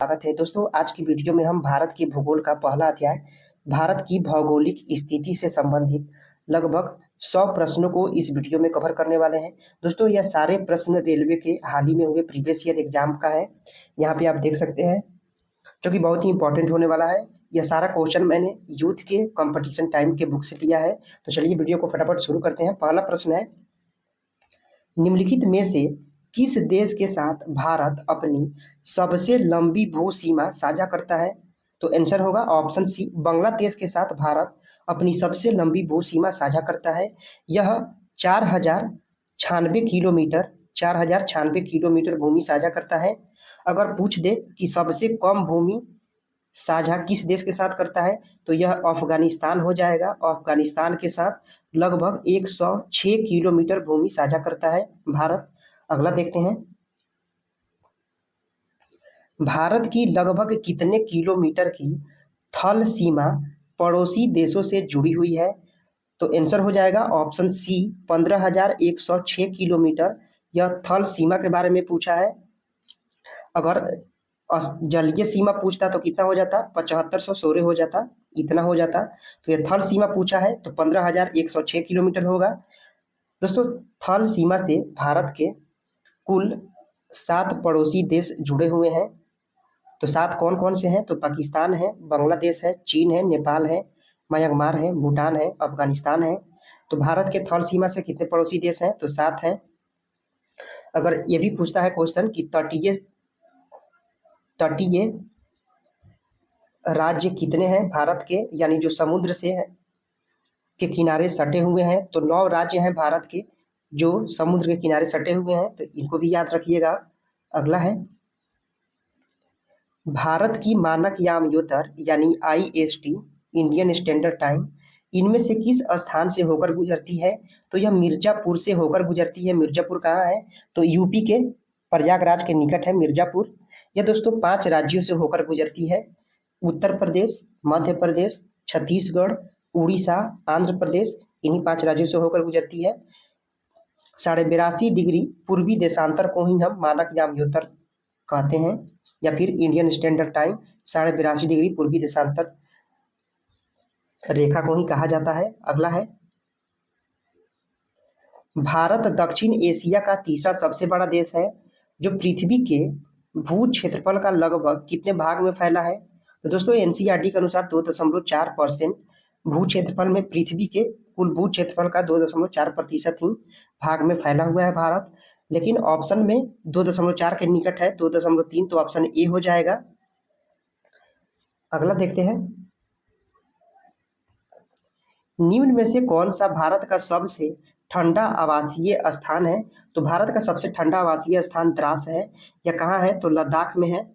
स्वागत है दोस्तों। आज की वीडियो में हम भारत के भूगोल का पहला अध्याय भारत की भौगोलिक स्थिति से संबंधित लगभग 100 प्रश्नों को इस वीडियो में कवर करने वाले हैं। दोस्तों यह सारे प्रश्न रेलवे के हाल ही में हुए प्रीवियस ईयर एग्जाम का है। यहाँ पे आप देख सकते हैं जो कि बहुत ही इंपॉर्टेंट होने वाला है। यह सारा क्वेश्चन मैंने यूथ के कंपटीशन टाइम के बुक से लिया है। तो चलिए वीडियो को फटाफट शुरू करते हैं। पहला प्रश्न है, निम्नलिखित में से किस देश के साथ भारत अपनी सबसे लंबी भू सीमा साझा करता है? तो आंसर होगा ऑप्शन सी, बांग्लादेश के साथ भारत अपनी सबसे लंबी भू सीमा साझा करता है। यह 4096 किलोमीटर भूमि साझा करता है। अगर पूछ दे कि सबसे कम भूमि साझा किस देश के साथ करता है, तो यह अफगानिस्तान हो जाएगा। अफगानिस्तान के साथ लगभग 106 किलोमीटर भूमि साझा करता है भारत। अगला देखते हैं, भारत की लगभग कितने किलोमीटर की थल सीमा पड़ोसी देशों से जुड़ी हुई है? तो आंसर हो जाएगा ऑप्शन सी, 15,106 किलोमीटर। यह थल सीमा के बारे में पूछा है। अगर जलीय सीमा पूछता तो कितना हो जाता? 7516 हो जाता, इतना हो जाता। तो ये थल सीमा पूछा है तो 15,106 किलोमीटर होगा। दोस्तों थल सीमा से भारत के कुल 7 पड़ोसी देश जुड़े हुए हैं। तो 7 कौन कौन से हैं? तो पाकिस्तान है, बांग्लादेश है, चीन है, नेपाल है, म्यांमार है, भूटान है, अफगानिस्तान है। तो भारत के थल सीमा से कितने पड़ोसी देश हैं? तो 7 हैं। अगर ये भी पूछता है क्वेश्चन कि तटीय राज्य कितने हैं भारत के, यानी जो समुद्र से के किनारे सटे हुए हैं, तो 9 राज्य हैं भारत के जो समुद्र के किनारे सटे हुए हैं। तो इनको भी याद रखिएगा। अगला है, भारत की मानक यामयोतर यानी आईएसटी, इंडियन स्टैंडर्ड टाइम, इनमें से किस स्थान से होकर गुजरती है? तो यह मिर्जापुर से होकर गुजरती है। मिर्जापुर कहाँ है? तो यूपी के प्रयागराज के निकट है मिर्जापुर। यह दोस्तों 5 राज्यों से होकर गुजरती है, उत्तर प्रदेश, मध्य प्रदेश, छत्तीसगढ़, उड़ीसा, आंध्र प्रदेश। इन्हीं 5 राज्यों से होकर गुजरती है। 82.5 डिग्री पूर्वी देशांतर को ही हम मानक यामयोतर कहते हैं, या फिर इंडियन स्टैंडर्ड टाइम 82.5 डिग्री पूर्वी देशांतर रेखा को ही कहा जाता है। अगला है, भारत दक्षिण एशिया का तीसरा सबसे बड़ा देश है जो पृथ्वी के भू क्षेत्रफल का लगभग कितने भाग में फैला है? तो दोस्तों एनसीईआरटी के अनुसार 2.4% भू क्षेत्रफल में, पृथ्वी के कुल भू क्षेत्रफल का 2.4% ही भाग में फैला हुआ है भारत। लेकिन ऑप्शन में 2.4 के निकट है, 2.3, तो ऑप्शन ए हो जाएगा। अगला देखते हैं, निम्न में से कौन सा भारत का सबसे ठंडा आवासीय स्थान है? तो भारत का सबसे ठंडा आवासीय स्थान द्रास है। यह कहाँ है? तो लद्दाख में है।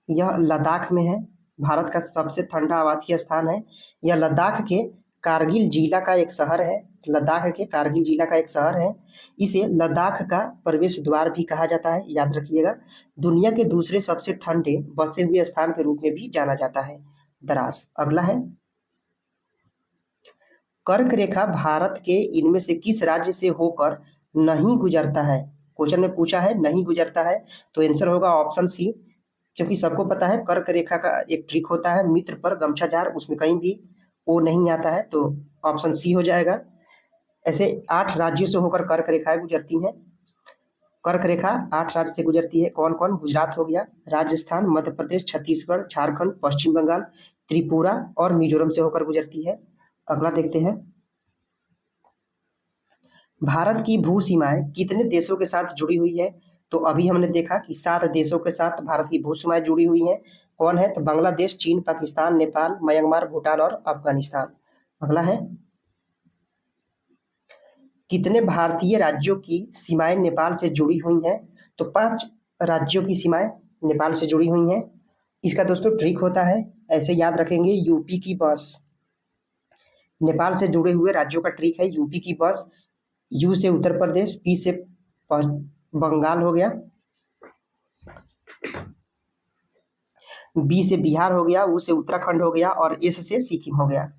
यह लद्दाख में है, भारत का सबसे ठंडा आवासीय स्थान है। यह लद्दाख के कारगिल जिला का एक शहर है। लद्दाख के कारगिल जिला का एक शहर है। इसे लद्दाख का प्रवेश द्वार भी कहा जाता है, याद रखिएगा। दुनिया के दूसरे सबसे ठंडे बसे हुए स्थान के रूप में भी जाना जाता है द्रास। अगला है, कर्क रेखा भारत के इनमें से किस राज्य से होकर नहीं गुजरता है? क्वेश्चन में पूछा है नहीं गुजरता है, तो आंसर होगा ऑप्शन सी। क्योंकि सबको पता है कर्क रेखा का एक ट्रिक होता है, मित्र पर गमछाजार, उसमें कहीं भी ओ नहीं आता है, तो ऑप्शन सी हो जाएगा। ऐसे 8 राज्यों से होकर कर्क रेखाएं गुजरती हैं। कर्क रेखा 8 राज्य से गुजरती है। कौन कौन? गुजरात हो गया, राजस्थान, मध्य प्रदेश, छत्तीसगढ़, झारखंड, पश्चिम बंगाल, त्रिपुरा और मिजोरम से होकर गुजरती है। अगला देखते हैं, भारत की भू सीमाएं कितने देशों के साथ जुड़ी हुई है? तो अभी हमने देखा कि 7 देशों के साथ भारत की भू सीमाएं जुड़ी हुई हैं। कौन है? तो बांग्लादेश, चीन, पाकिस्तान, नेपाल, म्यांमार, भूटान और अफगानिस्तान। अगला है, कितने भारतीय राज्यों की सीमाएं नेपाल से जुड़ी हुई हैं? तो 5 राज्यों की सीमाएं नेपाल से जुड़ी हुई हैं। इसका दोस्तों ट्रिक होता है, ऐसे याद रखेंगे, यूपी की बस। नेपाल से जुड़े हुए राज्यों का ट्रिक है यूपी की बस। यू से उत्तर प्रदेश, पी से बंगाल हो गया, बी से बिहार हो गया, ऊ से उत्तराखंड हो गया और एस से सिक्किम हो गया।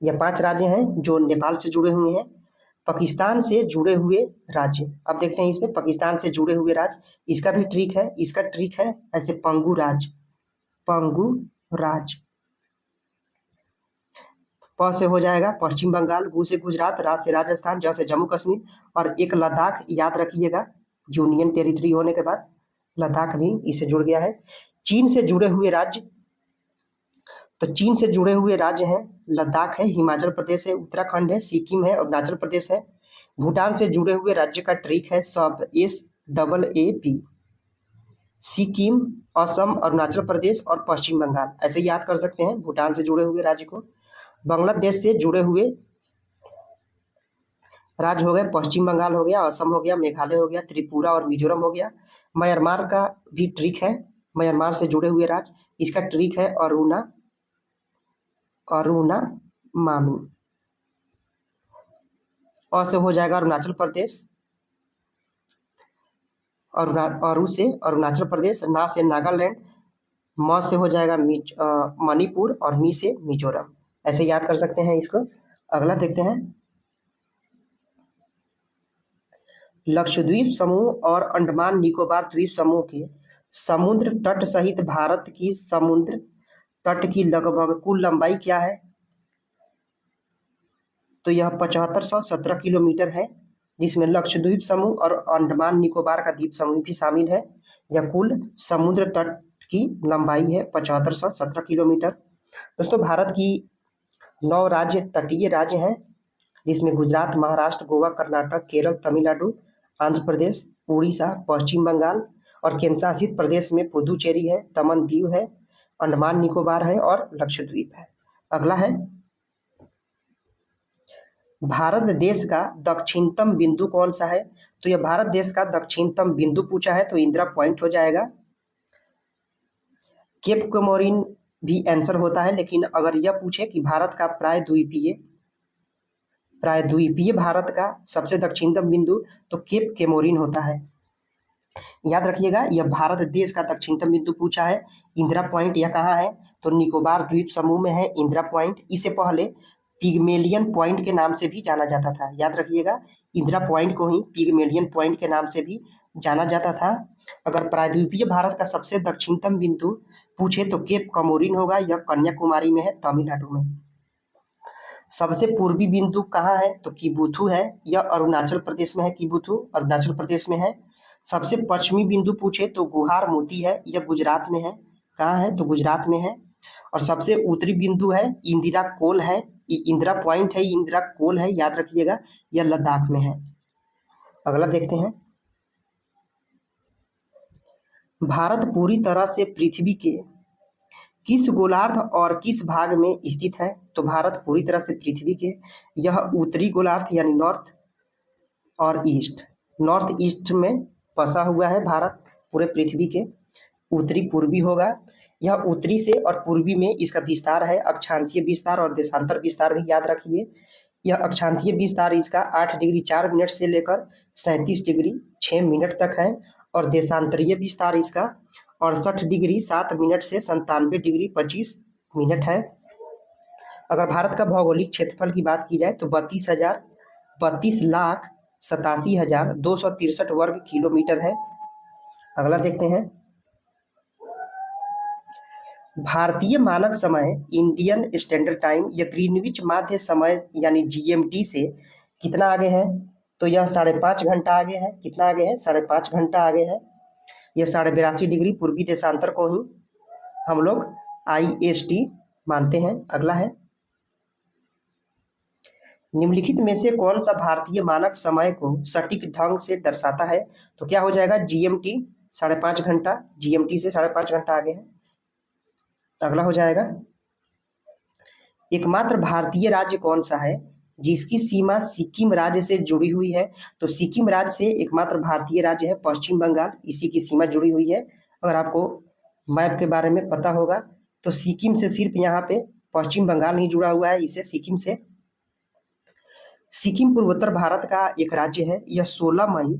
यह 5 राज्य हैं जो नेपाल से जुड़े हुए हैं। पाकिस्तान से जुड़े हुए राज्य। अब देखते हैं इसमें पाकिस्तान से जुड़े हुए राज्य, इसका भी ट्रिक है, इसका ट्रिक है ऐसे पंगु राज्य, पंगु राज्य। प से हो जाएगा पश्चिम बंगाल, गु से गुजरात, रा से राजस्थान, ज से जम्मू कश्मीर और एक लद्दाख याद रखिएगा, यूनियन टेरिटरी होने के बाद लद्दाख भी इससे जुड़ गया है। चीन से जुड़े हुए राज्य, तो चीन से जुड़े हुए राज्य हैं लद्दाख है, हिमाचल प्रदेश है, उत्तराखंड है, सिक्किम है, अरुणाचल प्रदेश है। भूटान से जुड़े हुए राज्य का ट्रिक है सब, SAAP, सिक्किम, असम, अरुणाचल प्रदेश और पश्चिम बंगाल, ऐसे याद कर सकते हैं भूटान से जुड़े हुए राज्य को। बांग्लादेश से जुड़े हुए राज्य हो गए, पश्चिम बंगाल हो गया, असम हो गया, मेघालय हो गया, त्रिपुरा और मिजोरम हो गया। म्यांमार का भी ट्रिक है, म्यांमार से जुड़े हुए राज्य, इसका ट्रिक है अरुणा मामी। अ से हो जाएगा अरुणाचल प्रदेश, अरु से अरुणाचल प्रदेश, ना से नागालैंड, म से हो जाएगा मणिपुर और मी से मिजोरम, ऐसे याद कर सकते हैं इसको। अगला देखते हैं, लक्षद्वीप समूह और अंडमान निकोबार द्वीप समूह के समुद्र तट सहित भारत की समुद्र तट की लगभग कुल लंबाई क्या है? तो यह 7517 किलोमीटर है, जिसमें लक्षद्वीप समूह और अंडमान निकोबार का द्वीप समूह भी शामिल है। यह कुल समुद्र तट की लंबाई है 7517 किलोमीटर। दोस्तों, भारत की 9 राज्य तटीय राज्य हैं, जिसमें गुजरात, महाराष्ट्र, गोवा, कर्नाटक, केरल, तमिलनाडु, आंध्र प्रदेश, उड़ीसा, पश्चिम बंगाल और केंद्र शासित प्रदेश में पुदुचेरी है, दमन दीव है, अंडमान निकोबार है और लक्षद्वीप है। अगला है, भारत देश का दक्षिणतम बिंदु कौन सा है? तो यह भारत देश का दक्षिणतम बिंदु पूछा है तो इंदिरा पॉइंट हो जाएगा। केप कोमोरिन भी आंसर होता है, लेकिन अगर यह पूछे कि भारत का प्रायद्वीपीय भारत का सबसे दक्षिणतम बिंदु, तो केप कोमोरिन होता है। याद रखिएगा, यह भारत देश का दक्षिणतम बिंदु पूछा है। इंदिरा पॉइंट यह कहाँ है? तो निकोबार द्वीप समूह में है इंदिरा पॉइंट। इससे पहले पिगमेलियन पॉइंट के नाम से भी जाना जाता था। याद रखिएगा, इंदिरा पॉइंट को ही पिगमेलियन पॉइंट के नाम से भी जाना जाता था। अगर प्रायद्वीपीय भारत का सबसे दक्षिणतम बिंदु पूछे तो केप कोमोरिन होगा, यह कन्याकुमारी में है, तमिलनाडु में। सबसे पूर्वी बिंदु कहाँ है? तो किबुथु है, यह अरुणाचल प्रदेश में है, किबुथु अरुणाचल प्रदेश में है। सबसे पश्चिमी बिंदु पूछे तो गुहार मोती है, यह गुजरात में है। कहाँ है? तो गुजरात में है। और सबसे उत्तरी बिंदु है इंदिरा कोल है, इंदिरा पॉइंट है, इंदिरा कोल है, याद रखिएगा, यह लद्दाख में है। अगला देखते हैं, भारत पूरी तरह से पृथ्वी के किस गोलार्ध और किस भाग में स्थित है? तो भारत पूरी तरह से पृथ्वी के यह उत्तरी गोलार्ध यानी नॉर्थ और नॉर्थ ईस्ट में बसा हुआ है भारत, पूरे पृथ्वी के। उत्तरी पूर्वी होगा, यह उत्तरी से और पूर्वी में इसका विस्तार है, अक्षांशीय विस्तार और देशांतर विस्तार भी याद रखिए। यह अक्षांशीय विस्तार इसका 8 डिग्री 4 मिनट से लेकर 37 डिग्री 6 मिनट तक है, और देशांतरीय विस्तार इसका 68 डिग्री 7 मिनट से 97 डिग्री 25 मिनट है। अगर भारत का भौगोलिक क्षेत्रफल की बात की जाए तो 32,87,263 वर्ग किलोमीटर है। अगला देखते हैं, भारतीय मानक समय इंडियन स्टैंडर्ड टाइम या ग्रीनविच माध्य समय यानी GMT से कितना आगे है? तो यह 5.5 घंटा आगे है। कितना आगे है? 5.5 घंटा आगे है। यह 82.5 डिग्री पूर्वी देशांतर को ही हम लोग IST मानते हैं। अगला है, निम्नलिखित में से कौन सा भारतीय मानक समय को सटीक ढंग से दर्शाता है? तो क्या हो जाएगा? GMT 5.5 घंटा, GMT से 5.5 घंटा आगे है। अगला हो जाएगा, एकमात्र भारतीय राज्य कौन सा है जिसकी सीमा सिक्किम राज्य से जुड़ी हुई है? तो सिक्किम राज्य से एकमात्र भारतीय राज्य है पश्चिम बंगाल, इसी की सीमा जुड़ी हुई है। अगर आपको मैप के बारे में पता होगा तो सिक्किम से सिर्फ यहाँ पे पश्चिम बंगाल नहीं जुड़ा हुआ है, इसे सिक्किम से। सिक्किम पूर्वोत्तर भारत का एक राज्य है। यह 16 मई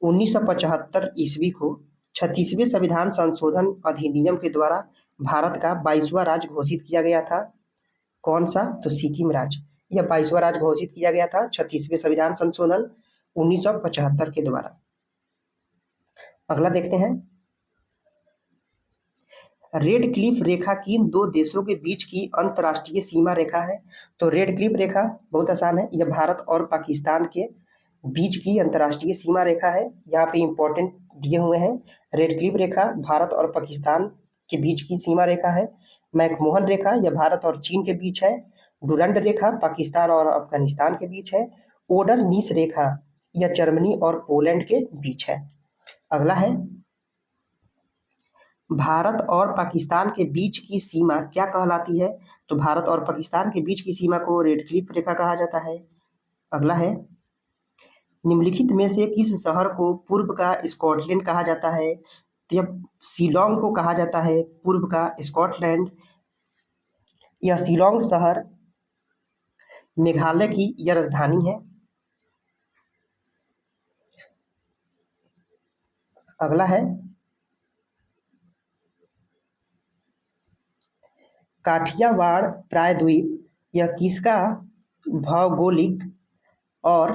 1975 ईस्वी को 36वें संविधान संशोधन अधिनियम के द्वारा भारत का 22वां राज्य घोषित किया गया था। कौन सा? तो सिक्किम राज्य। यह 22वां राज्य घोषित किया गया था 36वें संविधान संशोधन 1975 के द्वारा। अगला देखते हैं, रेड क्लिफ रेखा किन दो देशों के बीच की अंतर्राष्ट्रीय सीमा रेखा है? तो रेड क्लिफ रेखा बहुत आसान है, यह भारत और पाकिस्तान के बीच की अंतर्राष्ट्रीय सीमा रेखा है। यहाँ पे इंपॉर्टेंट दिए हुए हैं, रेड क्लिफ रेखा भारत और पाकिस्तान के बीच की सीमा रेखा है। मैकमोहन रेखा यह भारत और चीन के बीच है। डुरंड रेखा पाकिस्तान और अफगानिस्तान के बीच है। ओडर नीस रेखा यह जर्मनी और पोलैंड के बीच है। अगला है, भारत और पाकिस्तान के बीच की सीमा क्या कहलाती है? तो भारत और पाकिस्तान के बीच की सीमा को रेड क्लिफ रेखा कहा जाता है। अगला है, निम्नलिखित में से किस शहर को पूर्व का स्कॉटलैंड कहा जाता है? तो यह शिलोंग को कहा जाता है पूर्व का स्कॉटलैंड। यह शिलोंग शहर मेघालय की यह राजधानी है। अगला है, काठियावाड़ प्रायद्वीप यह किसका भौगोलिक और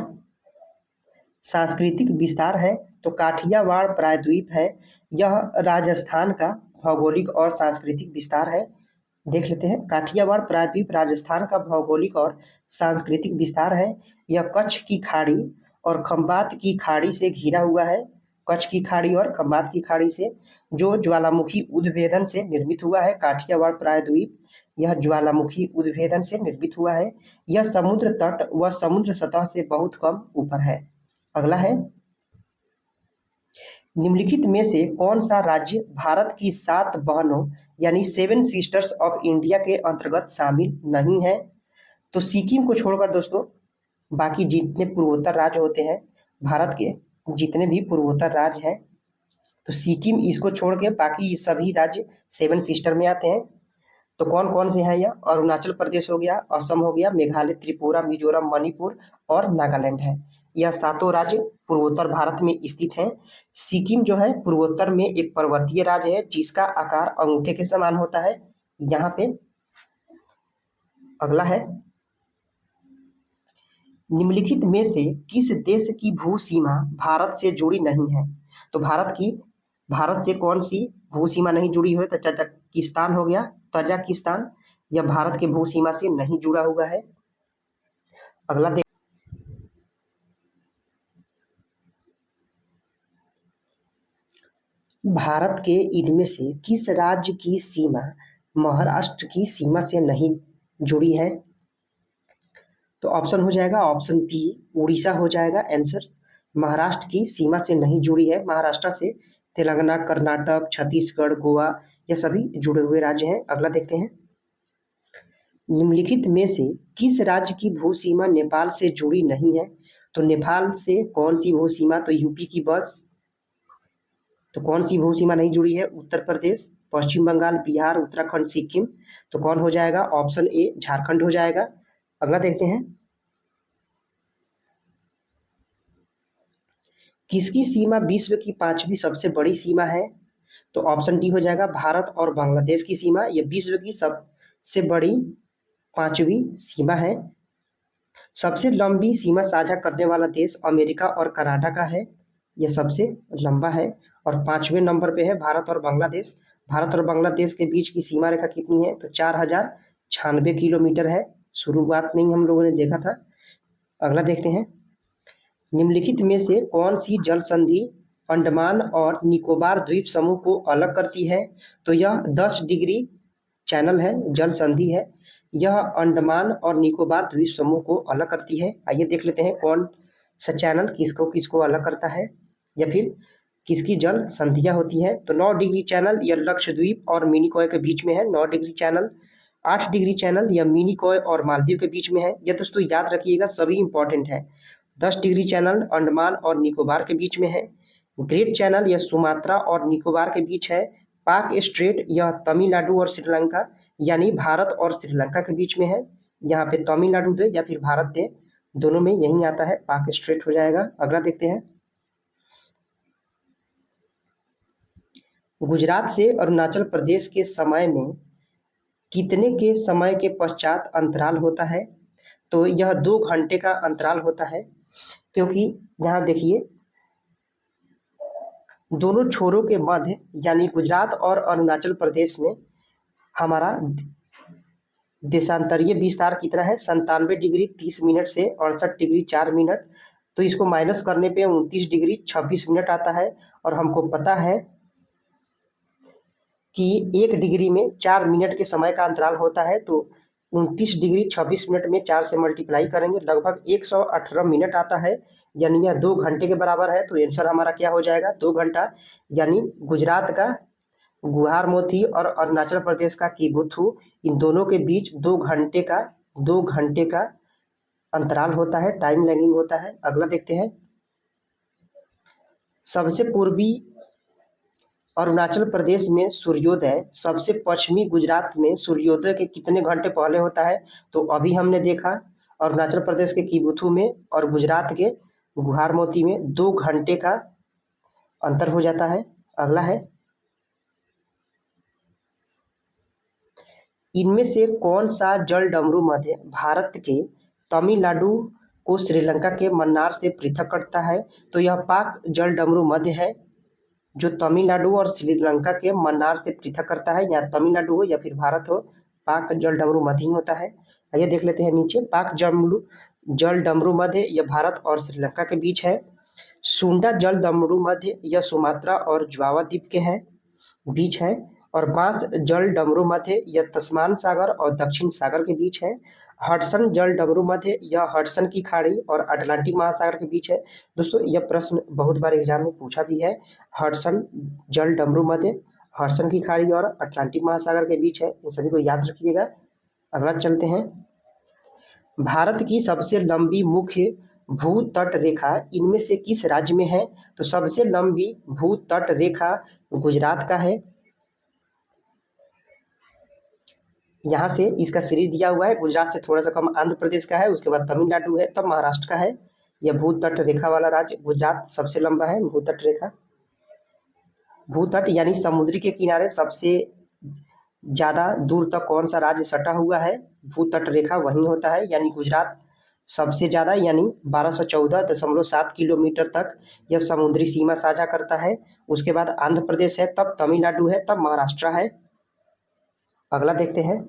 सांस्कृतिक विस्तार है? तो काठियावाड़ प्रायद्वीप है, यह राजस्थान का भौगोलिक और सांस्कृतिक विस्तार है। देख लेते हैं, काठियावाड़ प्रायद्वीप राजस्थान का भौगोलिक और सांस्कृतिक विस्तार है। यह कच्छ की खाड़ी और खंबात की खाड़ी से घिरा हुआ है। कच्छ की खाड़ी और खंबात की खाड़ी से, जो ज्वालामुखी उद्भेदन से निर्मित हुआ है। काठियावाड़ प्रायद्वीप यह ज्वालामुखी उद्भेदन से निर्मित हुआ है। यह समुद्र तट व समुद्र सतह से बहुत कम ऊपर है। अगला है, निम्नलिखित में से कौन सा राज्य भारत की 7 बहनों यानी 7 सिस्टर्स ऑफ इंडिया के अंतर्गत शामिल नहीं है? तो सिक्किम को छोड़कर दोस्तों बाकी जितने पूर्वोत्तर राज्य होते हैं, भारत के जितने भी पूर्वोत्तर राज्य हैं, तो सिक्किम इसको छोड़ के बाकी सभी राज्य 7 सिस्टर में आते हैं। तो कौन कौन से हैं? यह अरुणाचल प्रदेश हो गया, असम हो गया, मेघालय, त्रिपुरा, मिजोरम, मणिपुर और नागालैंड है। यह 7 राज्य पूर्वोत्तर भारत में स्थित हैं। सिक्किम जो है पूर्वोत्तर में एक पर्वतीय राज्य है जिसका आकार अंगूठे के समान होता है यहाँ पे। अगला है, निम्नलिखित में से किस देश की भू सीमा भारत से जुड़ी नहीं है? तो भारत से कौन सी भू सीमा नहीं जुड़ी हुई? तो तजाकिस्तान हो गया, तजाकिस्तान यह भारत के भू सीमा से नहीं जुड़ा हुआ है। अगला देख, भारत के इनमें से किस राज्य की सीमा महाराष्ट्र की सीमा से नहीं जुड़ी है? तो ऑप्शन हो जाएगा ऑप्शन बी, उड़ीसा हो जाएगा आंसर। महाराष्ट्र की सीमा से नहीं जुड़ी है। महाराष्ट्र से तेलंगाना, कर्नाटक, छत्तीसगढ़, गोवा ये सभी जुड़े हुए राज्य हैं। अगला देखते हैं, निम्नलिखित में से किस राज्य की भू सीमा नेपाल से जुड़ी नहीं है? तो नेपाल से कौन सी भू सीमा? तो यूपी की बस। तो कौन सी भू सीमा नहीं जुड़ी है? उत्तर प्रदेश, पश्चिम बंगाल, बिहार, उत्तराखंड, सिक्किम। तो कौन हो जाएगा? ऑप्शन ए झारखंड हो जाएगा। अगला देखते हैं, किसकी सीमा विश्व की 5वीं सबसे बड़ी सीमा है? तो ऑप्शन डी हो जाएगा भारत और बांग्लादेश की सीमा। यह विश्व की सबसे बड़ी 5वीं सीमा है। सबसे लंबी सीमा साझा करने वाला देश अमेरिका और कनाडा का है, यह सबसे लंबा है। और 5वें नंबर पे है भारत और बांग्लादेश। भारत और बांग्लादेश के बीच की सीमा रेखा कितनी है? तो 4096 किलोमीटर है। शुरुआत में ही हम लोगों ने देखा था। अगला देखते हैं, निम्नलिखित में से कौन सी जल संधि अंडमान और निकोबार द्वीप समूह को अलग करती है? तो यह 10 डिग्री चैनल है, जल संधि है। यह अंडमान और निकोबार द्वीप समूह को अलग करती है। आइए देख लेते हैं कौन सा चैनल किसको किसको अलग करता है या फिर किसकी जल संधियां होती है। तो 9 डिग्री चैनल यह लक्षद्वीप और मिनिकॉय के बीच में है। 9 डिग्री चैनल। 8 डिग्री चैनल यह मिनिकॉय और मालदीव के बीच में है। यह दोस्तों याद रखिएगा, सभी इंपॉर्टेंट है। 10 डिग्री चैनल अंडमान और निकोबार के बीच में है। ग्रेट चैनल यह सुमात्रा और निकोबार के बीच है। पाक स्ट्रेट यह तमिलनाडु और श्रीलंका यानी भारत और श्रीलंका के बीच में है। यहाँ पे तमिलनाडु दे या फिर भारत दे, दोनों में यही आता है, पाक स्ट्रेट हो जाएगा। अगला देखते हैं, गुजरात से अरुणाचल प्रदेश के समय में कितने के समय के पश्चात अंतराल होता है? तो यह 2 घंटे का अंतराल होता है, क्योंकि यहाँ देखिए दोनों छोरों के मध्य यानी गुजरात और अरुणाचल प्रदेश में हमारा देशांतरीय विस्तार कितना है, 97 डिग्री 30 मिनट से 68 डिग्री 4 मिनट। तो इसको माइनस करने पे 29 डिग्री 26 मिनट आता है। और हमको पता है कि 1 डिग्री में 4 मिनट के समय का अंतराल होता है, तो 29 डिग्री 26 मिनट में 4 से मल्टीप्लाई करेंगे, लगभग 118 मिनट आता है, यानी यह 2 घंटे के बराबर है। तो आंसर हमारा क्या हो जाएगा, 2 घंटा। यानी गुजरात का गुहारमोथी और अरुणाचल प्रदेश का किबुथु, इन दोनों के बीच 2 घंटे का अंतराल होता है, टाइम लैगिंग होता है। अगला देखते हैं, सबसे पूर्वी अरुणाचल प्रदेश में सूर्योदय सबसे पश्चिमी गुजरात में सूर्योदय के कितने घंटे पहले होता है। तो अभी हमने देखा अरुणाचल प्रदेश के किबुथु में और गुजरात के गुहारमोती में 2 घंटे का अंतर हो जाता है। अगला है, इनमें से कौन सा जल डमरू मध्य भारत के तमिलनाडु को श्रीलंका के मन्नार से पृथक करता है। तो यह पाक जल डमरू मध्य है, जो तमिलनाडु और श्रीलंका के मन्नार से पृथक करता है। या तमिलनाडु हो या फिर भारत हो, पाक जल डमरू मध्य ही होता है। आइए देख लेते हैं नीचे, पाक जल डमरू मध्य यह भारत और श्रीलंका के बीच है। सुंडा जल डमरू मध्य यह सुमात्रा और जावा द्वीप के है बीच है। और बांस जल डमरू मध्य यह तस्मान सागर और दक्षिण सागर के बीच है। हडसन जल डमरू मध्य यह हडसन की खाड़ी और अटलांटिक महासागर के बीच है। दोस्तों यह प्रश्न बहुत बार एग्जाम में पूछा भी है, हडसन जल डमरू मध्य हडसन की खाड़ी और अटलांटिक महासागर के बीच है, इन सभी को याद रखिएगा। अगला चलते हैं, भारत की सबसे लंबी मुख्य भू तट रेखा इनमें से किस राज्य में है। तो सबसे लंबी भू तट रेखा गुजरात का है, यहाँ से इसका सीरीज दिया हुआ है। गुजरात से थोड़ा सा कम आंध्र प्रदेश का है, उसके बाद तमिलनाडु है, तब महाराष्ट्र का है। यह भू तट रेखा वाला राज्य गुजरात सबसे लंबा है। भू तट रेखा, भू तट यानी समुद्री के किनारे सबसे ज्यादा दूर तक कौन सा राज्य सटा हुआ है, भू तट रेखा वही होता है। यानी गुजरात सबसे ज्यादा यानी 1214.7 किलोमीटर तक यह समुद्री सीमा साझा करता है। उसके बाद आंध्र प्रदेश है, तब तमिलनाडु है, तब महाराष्ट्र है। अगला देखते हैं,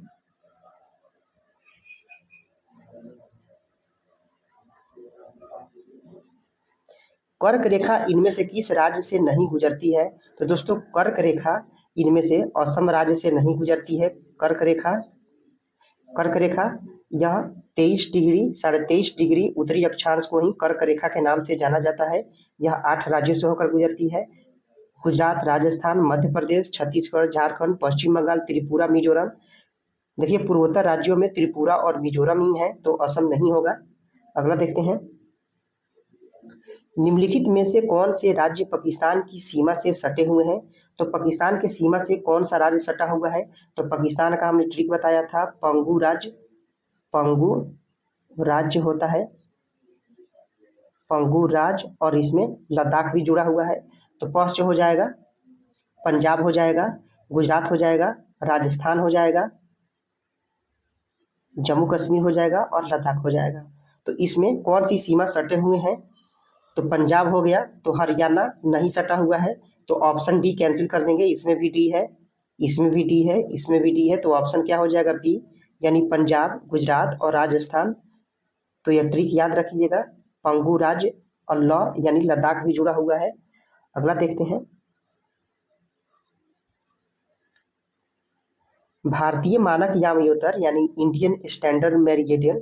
कर्क रेखा इनमें से किस राज्य से नहीं गुजरती है। तो दोस्तों कर्क रेखा इनमें से असम राज्य से नहीं गुजरती है। कर्क रेखा यह 23 डिग्री 23.5 डिग्री उत्तरी अक्षांश को ही कर्क रेखा के नाम से जाना जाता है। यह 8 राज्यों से होकर गुजरती है, गुजरात, राजस्थान, मध्य प्रदेश, छत्तीसगढ़, झारखंड, पश्चिम बंगाल, त्रिपुरा, मिजोरम। देखिए पूर्वोत्तर राज्यों में त्रिपुरा और मिजोरम ही है, तो असम नहीं होगा। अगला देखते हैं, निम्नलिखित में से कौन से राज्य पाकिस्तान की सीमा से सटे हुए हैं। तो पाकिस्तान के सीमा से कौन सा राज्य सटा हुआ है। तो पाकिस्तान का हमने ट्रिक बताया था, पंगू राज्य होता है, पंगू राज्य, और इसमें लद्दाख भी जुड़ा हुआ है। तो पश्चिम हो जाएगा, पंजाब हो जाएगा, गुजरात हो जाएगा, राजस्थान हो जाएगा, जम्मू कश्मीर हो जाएगा और लद्दाख हो जाएगा। तो इसमें कौन सी सीमा सटे हुए हैं। तो पंजाब हो गया, तो हरियाणा नहीं सटा हुआ है, तो ऑप्शन डी कैंसिल कर देंगे। इसमें भी डी है, इसमें भी डी है, इसमें भी डी है, तो ऑप्शन क्या हो जाएगा, बी, यानी पंजाब, गुजरात और राजस्थान। तो यह ट्रिक याद रखिएगा, पंगू राज्य और लॉ यानी लद्दाख भी जुड़ा हुआ है। अगला देखते हैं, भारतीय मानक यामयोतर यानी इंडियन स्टैंडर्ड मेरिडियन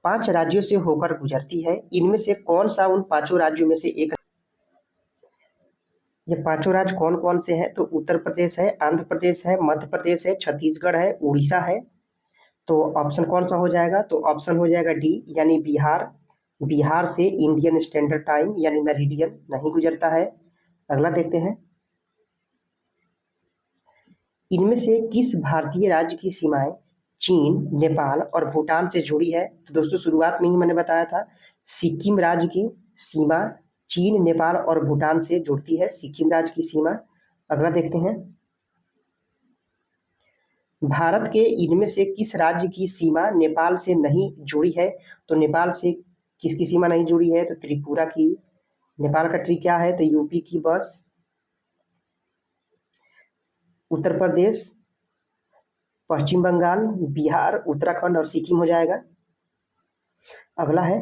5 राज्यों से होकर गुजरती है। इनमें से कौन सा उन 5 राज्यों में से एक। ये 5 राज्य कौन कौन से हैं। तो उत्तर प्रदेश है, आंध्र प्रदेश है, मध्य प्रदेश है, छत्तीसगढ़ है, उड़ीसा है। तो ऑप्शन कौन सा हो जाएगा। तो ऑप्शन हो जाएगा डी, यानी बिहार। बिहार से इंडियन स्टैंडर्ड टाइम यानी मेरिडियन नहीं गुजरता है। अगला देखते हैं, इनमें से किस भारतीय राज्य की सीमाएं चीन, नेपाल और भूटान से जुड़ी है। तो दोस्तों शुरुआत में ही मैंने बताया था, सिक्किम राज्य की सीमा चीन, नेपाल और भूटान से जुड़ती है, सिक्किम राज्य की सीमा। अगला देखते हैं, भारत के इनमें से किस राज्य की सीमा नेपाल से नहीं जुड़ी है? तो नेपाल से किसकी सीमा नहीं जुड़ी है? तो त्रिपुरा की। नेपाल का ट्री क्या है? तो यूपी की बस। उत्तर प्रदेश, पश्चिम बंगाल, बिहार, उत्तराखंड और सिक्किम हो जाएगा। अगला है,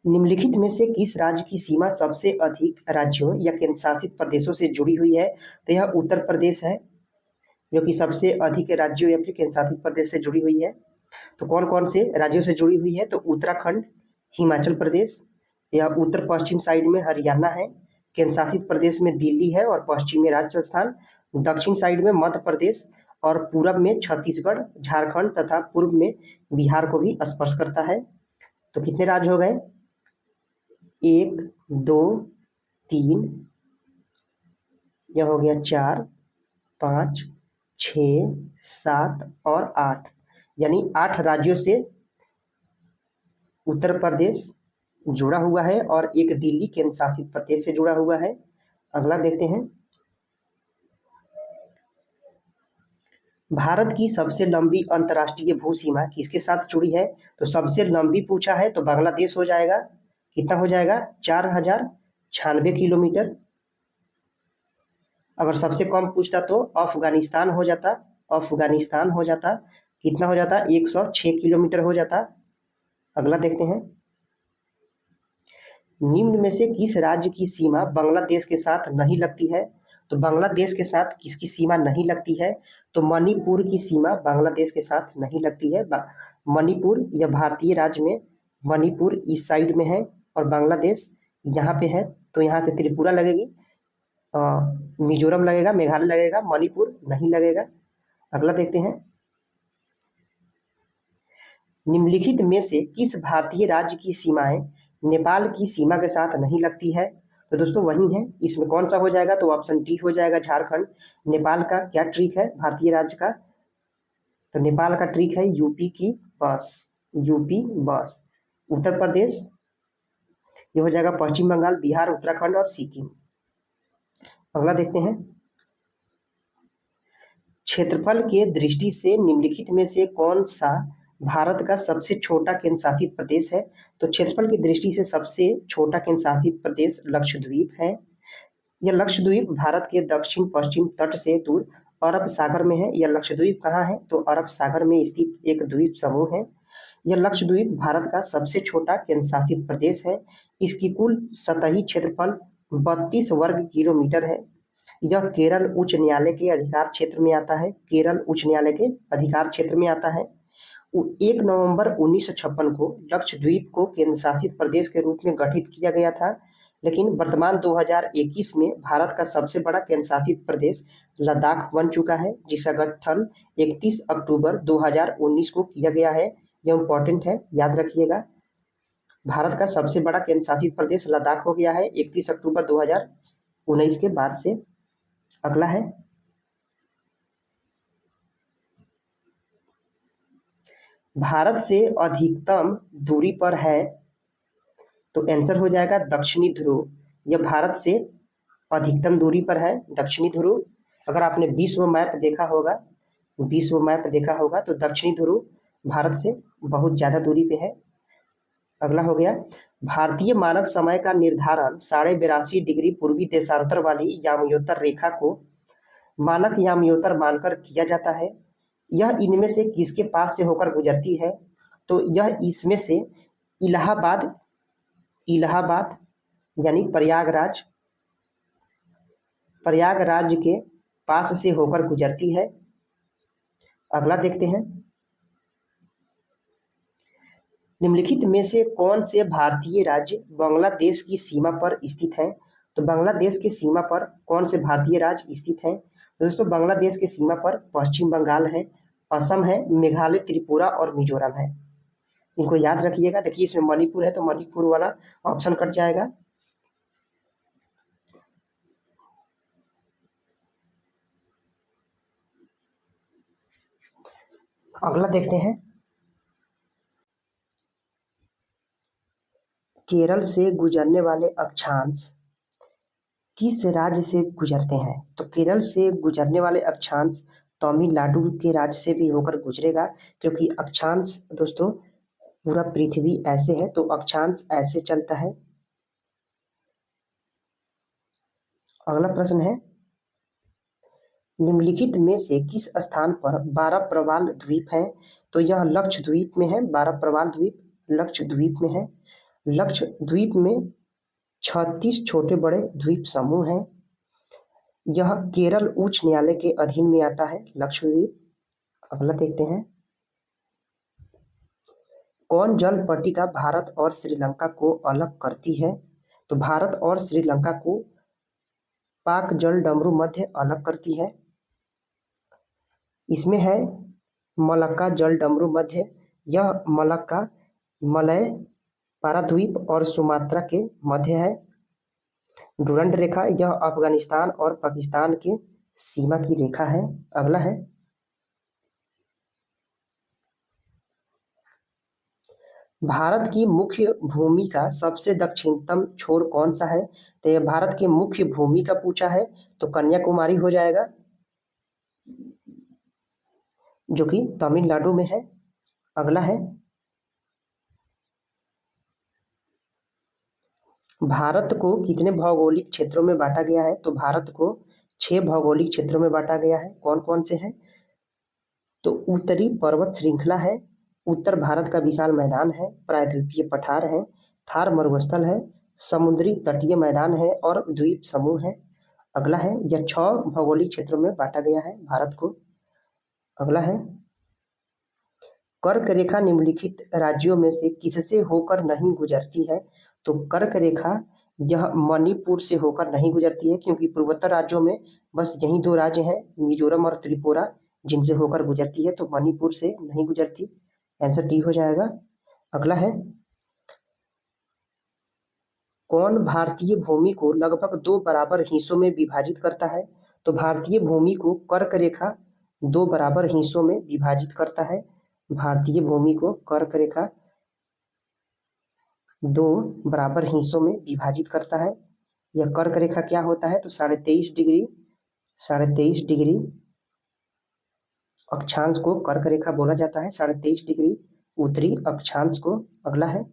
निम्नलिखित में से किस राज्य की सीमा सबसे अधिक राज्यों या केंद्र शासित प्रदेशों से जुड़ी हुई है? तो यह उत्तर प्रदेश है, जो कि सबसे अधिक राज्यों या फिर केंद्र शासित प्रदेश से जुड़ी हुई है। तो कौन कौन से राज्यों से जुड़ी हुई है? तो उत्तराखंड, हिमाचल प्रदेश, या उत्तर पश्चिम साइड में हरियाणा है, केंद्र शासित प्रदेश में दिल्ली है और पश्चिम में राजस्थान, दक्षिण साइड में मध्य प्रदेश और पूरब में छत्तीसगढ़, झारखंड तथा पूर्व में बिहार को भी स्पर्श करता है। तो कितने राज्य हो गए? 1, 2, 3, यह हो गया 4, 5, 6, 7 और 8, यानी 8 राज्यों से उत्तर प्रदेश जुड़ा हुआ है और एक दिल्ली केंद्र शासित प्रदेश से जुड़ा हुआ है। अगला देखते हैं, भारत की सबसे लंबी अंतर्राष्ट्रीय भू सीमा किसके साथ जुड़ी है? तो सबसे लंबी पूछा है तो बांग्लादेश हो जाएगा। कितना हो जाएगा? 4096 किलोमीटर। अगर सबसे कम पूछता तो अफगानिस्तान हो जाता। अफगानिस्तान हो जाता, कितना हो जाता? 106 किलोमीटर हो जाता। अगला देखते हैं, निम्न में से किस राज्य की सीमा बांग्लादेश के साथ नहीं लगती है? तो बांग्लादेश के साथ किसकी सीमा नहीं लगती है? तो मणिपुर की सीमा बांग्लादेश के साथ नहीं लगती है। मणिपुर या भारतीय राज्य में मणिपुर इस साइड में है और बांग्लादेश यहाँ पे है, तो यहाँ से त्रिपुरा लगेगी, मिजोरम लगेगा, मेघालय लगेगा, मणिपुर नहीं लगेगा। अगला देखते हैं, निम्नलिखित में से किस भारतीय राज्य की सीमाएं नेपाल की सीमा के साथ नहीं लगती है? तो दोस्तों वही है, इसमें कौन सा हो जाएगा? तो ऑप्शन डी हो जाएगा, झारखंड। नेपाल का क्या ट्रिक है भारतीय राज्य का? तो नेपाल का ट्रिक है यूपी की बस। यूपी बस। उत्तर प्रदेश, ये हो जाएगा पश्चिम बंगाल, बिहार, उत्तराखंड और सिक्किम। अगला देखते हैं, क्षेत्रफल के दृष्टि से निम्नलिखित में से कौन सा भारत का सबसे छोटा केंद्र शासित प्रदेश है? तो क्षेत्रफल की दृष्टि से सबसे छोटा केंद्र शासित प्रदेश लक्षद्वीप है। यह लक्षद्वीप भारत के दक्षिण पश्चिम तट से दूर अरब सागर में है। यह लक्षद्वीप कहाँ है? तो अरब सागर में स्थित एक द्वीप समूह है। यह लक्षद्वीप भारत का सबसे छोटा केंद्र शासित प्रदेश है। इसकी कुल सतही क्षेत्रफल 32 वर्ग किलोमीटर है। यह केरल उच्च न्यायालय के अधिकार क्षेत्र में आता है। केरल उच्च न्यायालय के अधिकार क्षेत्र में आता है। 1 नवंबर 1956 को लक्षद्वीप को केंद्र शासित प्रदेश के रूप में गठित किया गया था, लेकिन वर्तमान 2021 में भारत का सबसे बड़ा केंद्र शासित प्रदेश लद्दाख बन चुका है, जिसका गठन 31 अक्टूबर 2019 को किया गया है। यह इम्पोर्टेंट है, याद रखिएगा। भारत का सबसे बड़ा केंद्र शासित प्रदेश लद्दाख हो गया है 31 अक्टूबर 2019 के बाद से। अगला है, भारत से अधिकतम दूरी पर है, तो आंसर हो जाएगा दक्षिणी ध्रुव। यह भारत से अधिकतम दूरी पर है, दक्षिणी ध्रुव। अगर आपने विश्व मैप देखा होगा, विश्व मैप देखा होगा तो दक्षिणी ध्रुव भारत से बहुत ज्यादा दूरी पे है। अगला हो गया, भारतीय मानक समय का निर्धारण 82.5 डिग्री पूर्वी देशांतर वाली याम्योत्तर रेखा को मानक याम्योत्तर मानकर किया जाता है। यह इनमें से किसके पास से होकर गुजरती है? तो यह इसमें से इलाहाबाद, इलाहाबाद यानी प्रयागराज, प्रयागराज के पास से होकर गुजरती है। अगला देखते हैं, निम्नलिखित में से कौन से भारतीय राज्य बांग्लादेश की सीमा पर स्थित है? तो बांग्लादेश की सीमा पर कौन से भारतीय राज्य स्थित हैं? तो दोस्तों बांग्लादेश की सीमा पर पश्चिम बंगाल है, असम है, मेघालय, त्रिपुरा और मिजोरम है। इनको याद रखिएगा। देखिए इसमें मणिपुर है तो मणिपुर वाला ऑप्शन कट जाएगा। अगला देखते हैं, केरल से गुजरने वाले अक्षांश किस राज्य से गुजरते हैं? तो केरल से गुजरने वाले अक्षांश तमिलनाडु के राज्य से भी होकर गुजरेगा, क्योंकि अक्षांश दोस्तों पूरा पृथ्वी ऐसे है तो अक्षांश ऐसे चलता है। अगला प्रश्न है, निम्नलिखित में से किस स्थान पर 12 प्रवाल द्वीप है? तो यह लक्षद्वीप में है। 12 प्रवाल द्वीप लक्षद्वीप में है। लक्षद्वीप में 36 छोटे बड़े द्वीप समूह हैं। यह केरल उच्च न्यायालय के अधीन में आता है लक्षद्वीप। अगला देखते हैं, कौन जल पट्टिका भारत और श्रीलंका को अलग करती है? तो भारत और श्रीलंका को पाक जल डमरू मध्य अलग करती है। इसमें है मलक्का जल डमरू मध्य। यह मलक्का मलय पाराद्वीप और सुमात्रा के मध्य है। डुरंड रेखा यह अफगानिस्तान और पाकिस्तान के सीमा की रेखा है। अगला है, भारत की मुख्य भूमि का सबसे दक्षिणतम छोर कौन सा है? तो यह भारत की मुख्य भूमि का पूछा है तो कन्याकुमारी हो जाएगा, जो कि तमिलनाडु में है। अगला है, भारत को कितने भौगोलिक क्षेत्रों में बांटा गया है? तो भारत को 6 भौगोलिक क्षेत्रों में बांटा गया है। कौन कौन से हैं? तो उत्तरी पर्वत श्रृंखला है, उत्तर भारत का विशाल मैदान है, प्रायद्वीपीय पठार है, थार मरुस्थल है, समुद्री तटीय मैदान है और द्वीप समूह है। अगला है, यह 6 भौगोलिक क्षेत्रों में बांटा गया है भारत को। अगला है, कर्क रेखा निम्नलिखित राज्यों में से किससे होकर नहीं गुजरती है? तो कर्क रेखा यह मणिपुर से होकर नहीं गुजरती है, क्योंकि पूर्वोत्तर राज्यों में बस यही 2 राज्य हैं, मिजोरम और त्रिपुरा, जिनसे होकर गुजरती है, तो मणिपुर से नहीं गुजरती। आंसर डी हो जाएगा। अगला है, कौन भारतीय भूमि को लगभग 2 बराबर हिस्सों में विभाजित करता है? तो भारतीय भूमि को कर्क रेखा 2 बराबर हिस्सों में विभाजित करता है। भारतीय भूमि को कर्क रेखा 2 बराबर हिस्सों में विभाजित करता है। यह कर्क रेखा क्या होता है? तो 23.5 डिग्री अक्षांश को कर्क रेखा बोला जाता है, 23.5 डिग्री उत्तरी अक्षांश को। अगला है,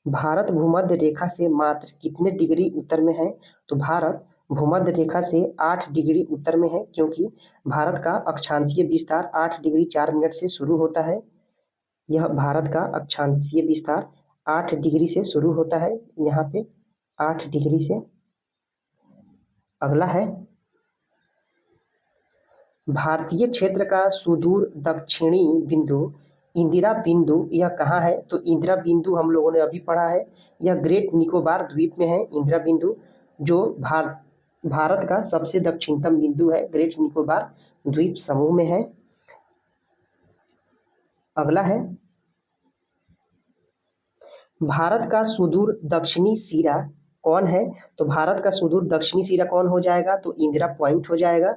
भारत भूमध्य रेखा से मात्र कितने डिग्री उत्तर में है? तो भारत भूमध्य रेखा से 8 डिग्री उत्तर में है, क्योंकि भारत का अक्षांशीय विस्तार 8 डिग्री 4 मिनट से शुरू होता है। यह भारत का अक्षांशीय विस्तार 8 डिग्री से शुरू होता है, यहाँ पे 8 डिग्री से। अगला है, भारतीय क्षेत्र का सुदूर दक्षिणी बिंदु इंदिरा बिंदु यह कहाँ है? तो इंदिरा बिंदु हम लोगों ने अभी पढ़ा है, यह ग्रेट निकोबार द्वीप में है। इंदिरा बिंदु जो भारत का सबसे दक्षिणतम बिंदु है, ग्रेट निकोबार द्वीप समूह में है। अगला है, भारत का सुदूर दक्षिणी सिरा कौन है? तो भारत का सुदूर दक्षिणी सिरा कौन हो जाएगा? तो इंदिरा पॉइंट हो जाएगा।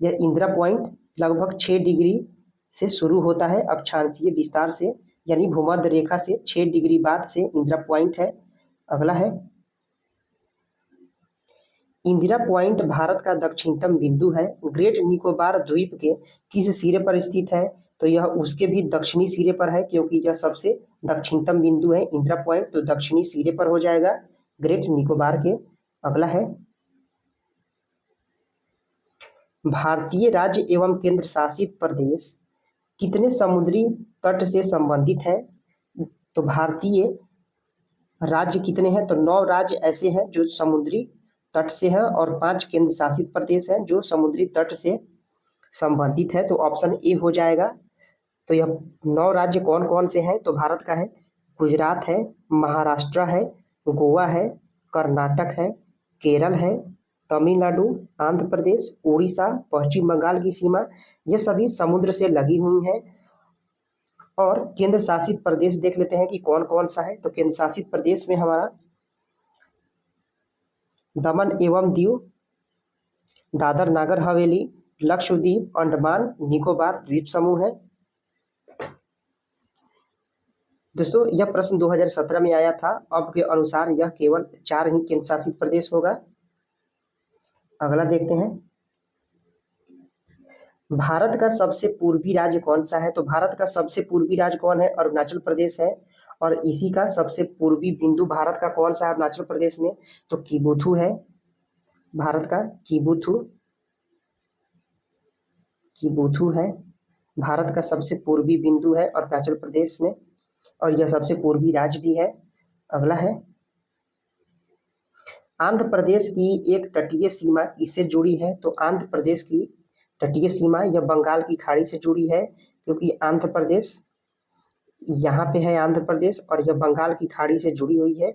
यह इंदिरा पॉइंट लगभग 6 डिग्री से शुरू होता है अक्षांशीय विस्तार से, यानी भूमध्य रेखा से 6 डिग्री बाद से इंदिरा पॉइंट है। अगला है, इंदिरा पॉइंट भारत का दक्षिणतम बिंदु है, ग्रेट निकोबार द्वीप के किस सिरे पर स्थित है? तो यह उसके भी दक्षिणी सिरे पर है, क्योंकि यह सबसे दक्षिणतम बिंदु है इंदिरा पॉइंट, तो दक्षिणी सिरे पर हो जाएगा ग्रेट निकोबार के। अगला है, भारतीय राज्य एवं केंद्र शासित प्रदेश कितने समुद्री तट से संबंधित हैं? तो भारतीय राज्य कितने हैं? तो 9 राज्य ऐसे हैं जो समुद्री तट से हैं और 5 केंद्र शासित प्रदेश हैं जो समुद्री तट से संबंधित है, तो ऑप्शन ए हो जाएगा। तो यह 9 राज्य कौन कौन से हैं? तो भारत का है गुजरात है, महाराष्ट्र है, गोवा है, कर्नाटक है, केरल है, तमिलनाडु, आंध्र प्रदेश, उड़ीसा, पश्चिम बंगाल की सीमा, ये सभी समुद्र से लगी हुई हैं। और केंद्र शासित प्रदेश देख लेते हैं कि कौन कौन सा है। तो केंद्र शासित प्रदेश में हमारा दमन एवं दीव, दादर नागर हवेली, लक्षद्वीप, अंडमान निकोबार द्वीप समूह है। दोस्तों यह प्रश्न 2017 में आया था। अब के अनुसार यह केवल 4 ही केंद्र शासित प्रदेश होगा। अगला देखते हैं, भारत का सबसे पूर्वी राज्य कौन सा है? तो भारत का सबसे पूर्वी राज्य कौन है? अरुणाचल प्रदेश है। और इसी का सबसे पूर्वी बिंदु भारत का कौन सा है अरुणाचल प्रदेश में? तो किबुथु है। भारत का किबुथु, किबुथु है भारत का सबसे पूर्वी बिंदु है अरुणाचल प्रदेश में, और यह सबसे पूर्वी राज्य भी है। अगला है, आंध्र प्रदेश की एक तटीय सीमा किससे जुड़ी है? तो आंध्र प्रदेश की तटीय सीमा यह बंगाल की खाड़ी से जुड़ी है, क्योंकि आंध्र प्रदेश यहाँ पे है, आंध्र प्रदेश, और यह बंगाल की खाड़ी से जुड़ी हुई है।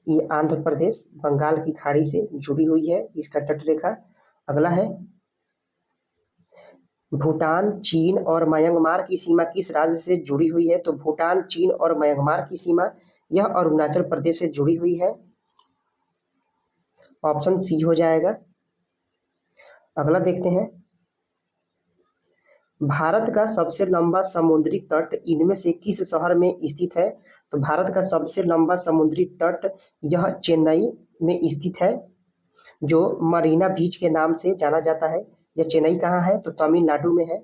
ये आंध्र प्रदेश बंगाल की खाड़ी से जुड़ी हुई है, इसका तटरेखा। अगला है, भूटान, चीन और म्यांमार की सीमा किस राज्य से जुड़ी हुई है? तो भूटान, चीन और म्यांमार की सीमा यह अरुणाचल प्रदेश से जुड़ी हुई है। ऑप्शन सी हो जाएगा। अगला देखते हैं, भारत का सबसे लंबा समुद्री तट इनमें से किस शहर में स्थित है? तो भारत का सबसे लंबा समुद्री तट यह चेन्नई में स्थित है, जो मरीना बीच के नाम से जाना जाता है। यह चेन्नई कहाँ है? तो तमिलनाडु में है।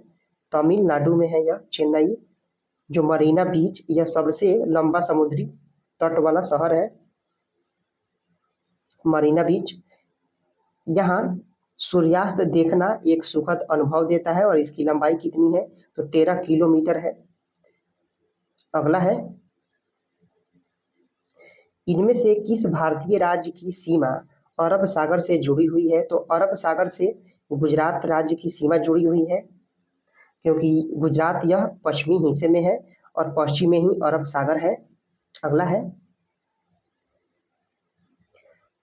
तमिलनाडु में है यह चेन्नई, जो मरीना बीच, यह सबसे लंबा समुद्री तट वाला शहर है मरीना बीच। यहाँ सूर्यास्त देखना एक सुखद अनुभव देता है, और इसकी लंबाई कितनी है? तो 13 किलोमीटर है। अगला है, इनमें से किस भारतीय राज्य की सीमा अरब सागर से जुड़ी हुई है? तो अरब सागर से गुजरात राज्य की सीमा जुड़ी हुई है, क्योंकि गुजरात यह पश्चिमी हिस्से में है और पश्चिम में ही अरब सागर है। अगला है,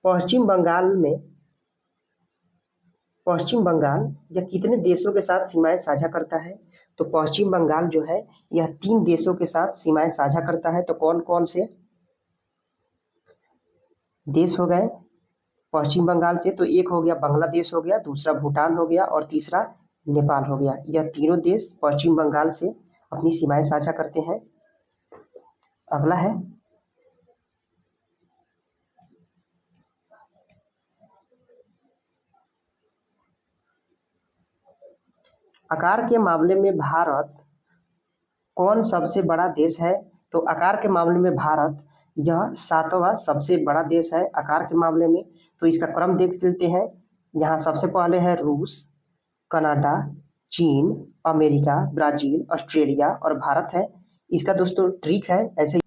पश्चिम बंगाल में पश्चिम बंगाल यह कितने देशों के साथ सीमाएं साझा करता है? तो पश्चिम बंगाल जो है यह 3 देशों के साथ सीमाएं साझा करता है। तो कौन कौन से देश हो गए पश्चिम बंगाल से? तो एक हो गया बांग्लादेश हो गया, दूसरा भूटान हो गया, और तीसरा नेपाल हो गया। यह तीनों देश पश्चिम बंगाल से अपनी सीमाएं साझा करते हैं। अगला है, आकार के मामले में भारत कौन सबसे बड़ा देश है? तो आकार के मामले में भारत यह 7वां सबसे बड़ा देश है आकार के मामले में। तो इसका क्रम देख लेते हैं। यहाँ सबसे पहले है रूस, कनाडा, चीन, अमेरिका, ब्राजील, ऑस्ट्रेलिया और भारत है। इसका दोस्तों ट्रिक है ऐसे,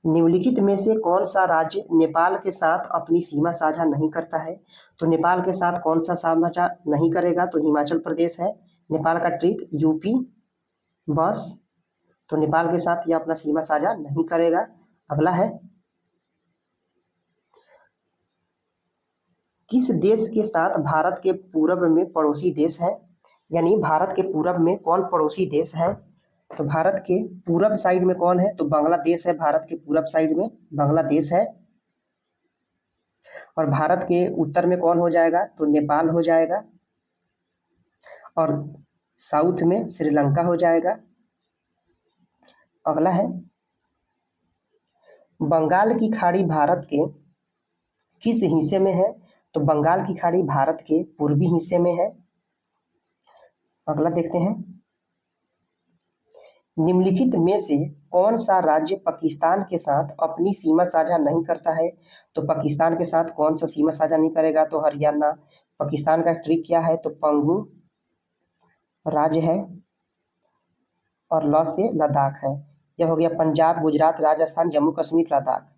निम्नलिखित में से कौन सा राज्य नेपाल के साथ अपनी सीमा साझा नहीं करता है? तो नेपाल के साथ कौन सा साझा नहीं करेगा? तो हिमाचल प्रदेश है। नेपाल का ट्रिक यूपी बस, तो नेपाल के साथ यह अपना सीमा साझा नहीं करेगा। अगला है, किस देश के साथ भारत के पूर्व में पड़ोसी देश है? यानी भारत के पूरब में कौन पड़ोसी देश है? तो भारत के पूरब साइड में कौन है? तो बांग्लादेश है। भारत के पूरब साइड में बांग्लादेश है। और भारत के उत्तर में कौन हो जाएगा? तो नेपाल हो जाएगा। और साउथ में श्रीलंका हो जाएगा। अगला है, बंगाल की खाड़ी भारत के किस हिस्से में है? तो बंगाल की खाड़ी भारत के पूर्वी हिस्से में है। अगला देखते हैं, निम्नलिखित में से कौन सा राज्य पाकिस्तान के साथ अपनी सीमा साझा नहीं करता है? तो पाकिस्तान के साथ कौन सा सीमा साझा नहीं करेगा? तो हरियाणा। पाकिस्तान का ट्रिक क्या है? तो पंगू राज्य है, और ल से लद्दाख है। यह हो गया पंजाब, गुजरात, राजस्थान, जम्मू कश्मीर, लद्दाख।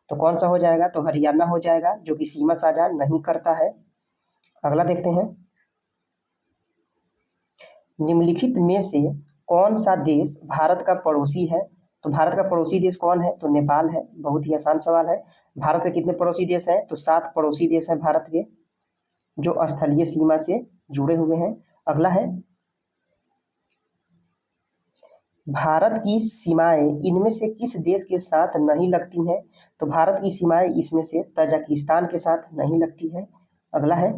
तो कौन सा हो जाएगा? तो हरियाणा हो जाएगा, जो कि सीमा साझा नहीं करता है। अगला देखते हैं, निम्नलिखित में से कौन सा देश भारत का पड़ोसी है? तो भारत का पड़ोसी देश कौन है? तो नेपाल है। बहुत ही आसान सवाल है। भारत के कितने पड़ोसी देश हैं? तो 7 पड़ोसी देश हैं भारत के, जो स्थलीय सीमा से जुड़े हुए हैं। अगला है, भारत की सीमाएं इनमें से किस देश के साथ नहीं लगती हैं? तो भारत की सीमाएं इसमें से तजाकिस्तान के साथ नहीं लगती है। अगला है,